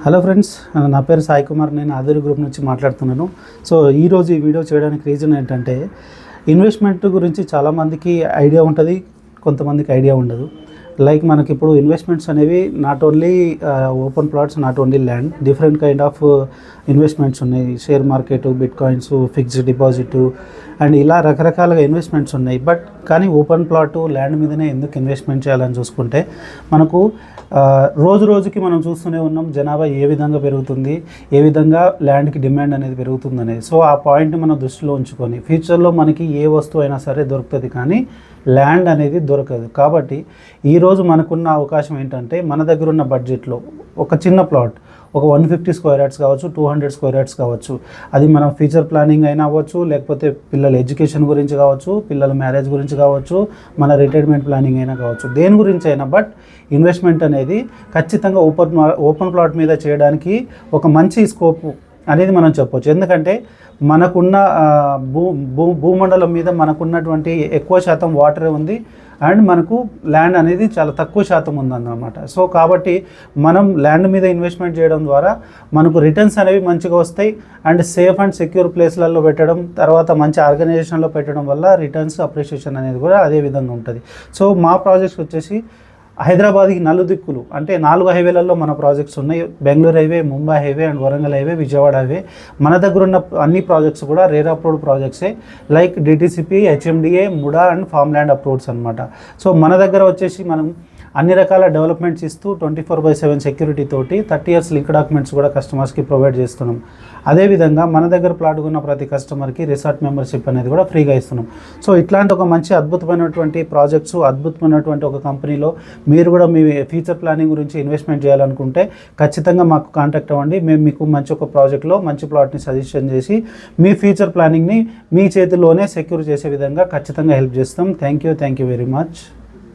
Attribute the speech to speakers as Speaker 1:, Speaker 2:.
Speaker 1: Hello friends, నా పేరు సాయి కుమార్. నేను ఆదిరి గ్రూప్ నుంచి మాట్లాడుతున్నాను. సో ఈరోజు ఈ వీడియో చేయడానికి రీజన్ ఏంటంటే, ఇన్వెస్ట్మెంట్ గురించి చాలామందికి ఐడియా ఉంటుంది, కొంతమందికి ఐడియా ఉండదు. లైక్ మనకి ఇప్పుడు ఇన్వెస్ట్మెంట్స్ అనేవి not only open plots, not only land, different kind of investments ఉన్నాయి. Share market, bitcoins, fixed deposit and ఇలా రకరకాలుగా ఇన్వెస్ట్మెంట్స్ ఉన్నాయి. కానీ ఓపెన్ ప్లాట్, ల్యాండ్ మీదనే ఎందుకు ఇన్వెస్ట్మెంట్ చేయాలని చూసుకుంటే, మనకు రోజు రోజుకి మనం చూస్తూనే ఉన్నాం జనాభా ఏ విధంగా పెరుగుతుంది, ఏ విధంగా ల్యాండ్కి డిమాండ్ అనేది పెరుగుతుంది అనేది. సో ఆ పాయింట్ని మనం దృష్టిలో ఉంచుకొని ఫ్యూచర్లో మనకి ఏ వస్తువు అయినా సరే దొరుకుతుంది, కానీ ల్యాండ్ అనేది దొరకదు. కాబట్టి ఈరోజు మనకున్న అవకాశం ఏంటంటే, మన దగ్గర ఉన్న బడ్జెట్లో ఒక చిన్న ప్లాట్, ఒక 150 స్క్వేర్ యార్డ్స్ కావచ్చు, 200 స్క్వేర్ యార్డ్స్ కావచ్చు, అది మనం ఫ్యూచర్ ప్లానింగ్ అయినా అవ్వచ్చు, లేకపోతే పిల్లల ఎడ్యుకేషన్ గురించి కావచ్చు, పిల్లల మ్యారేజ్ గురించి కావచ్చు, మన రిటైర్మెంట్ ప్లానింగ్ అయినా కావచ్చు, దేని గురించి అయినా. బట్ ఇన్వెస్ట్మెంట్ అనేది ఖచ్చితంగా ఓపెన్ ప్లాట్ మీద చేయడానికి ఒక మంచి స్కోప్ అనేది మనం చెప్పవచ్చు. ఎందుకంటే మనకున్న భూమండలం మీద మనకున్నటువంటి ఎక్కువ శాతం వాటరే ఉంది అండ్ మనకు ల్యాండ్ అనేది చాలా తక్కువ శాతం ఉందన్నమాట. సో కాబట్టి మనం ల్యాండ్ మీద ఇన్వెస్ట్మెంట్ చేయడం ద్వారా మనకు రిటర్న్స్ అనేవి మంచిగా వస్తాయి అండ్ సేఫ్ అండ్ సెక్యూర్ ప్లేస్లలో పెట్టడం, తర్వాత మంచి ఆర్గనైజేషన్లో పెట్టడం వల్ల రిటర్న్స్ అప్రిషియేషన్ అనేది కూడా అదే విధంగా ఉంటుంది. సో మా ప్రాజెక్ట్స్ వచ్చేసి హైదరాబాద్కి నలుదిక్కులు అంటే 4 హైవేలలో మన ప్రాజెక్ట్స్ ఉన్నాయి. Bengaluru highway, Mumbai highway and Warangal highway, Vijayawada highway. మన దగ్గర ఉన్న అన్ని ప్రాజెక్ట్స్ కూడా రేర్ అప్రూవ్డ్ ప్రాజెక్ట్సే, like DTCP, HMDA, MUDA and farm land అప్రూవ్డ్స్ అనమాట. సో మన దగ్గర వచ్చేసి మనం అన్ని రకాల డెవలప్మెంట్స్ ఇస్తూ 24/7 సెక్యూరిటీ తోటి 30 years లింక్ డాక్యుమెంట్స్ కూడా కస్టమర్స్కి ప్రొవైడ్ చేస్తున్నాం. అదేవిధంగా మన దగ్గర ప్లాట్ ఉన్న ప్రతి కస్టమర్కి రిసార్ట్ మెంబర్షిప్ అనేది కూడా ఫ్రీగా ఇస్తున్నాం. సో ఇట్లాంటి ఒక మంచి అద్భుతమైనటువంటి ప్రాజెక్ట్స్, అద్భుతమైనటువంటి ఒక కంపెనీలో మీరు కూడా మీ ఫ్యూచర్ ప్లానింగ్ గురించి ఇన్వెస్ట్మెంట్ చేయాలనుకుంటే ఖచ్చితంగా మాకు కాంటాక్ట్ అవ్వండి. మేము మీకు మంచి ఒక ప్రాజెక్ట్లో మంచి ప్లాట్ని సజెషన్ చేసి మీ ఫ్యూచర్ ప్లానింగ్ని మీ చేతిలోనే సెక్యూర్ చేసే విధంగా ఖచ్చితంగా హెల్ప్ చేస్తాం. Thank you very much.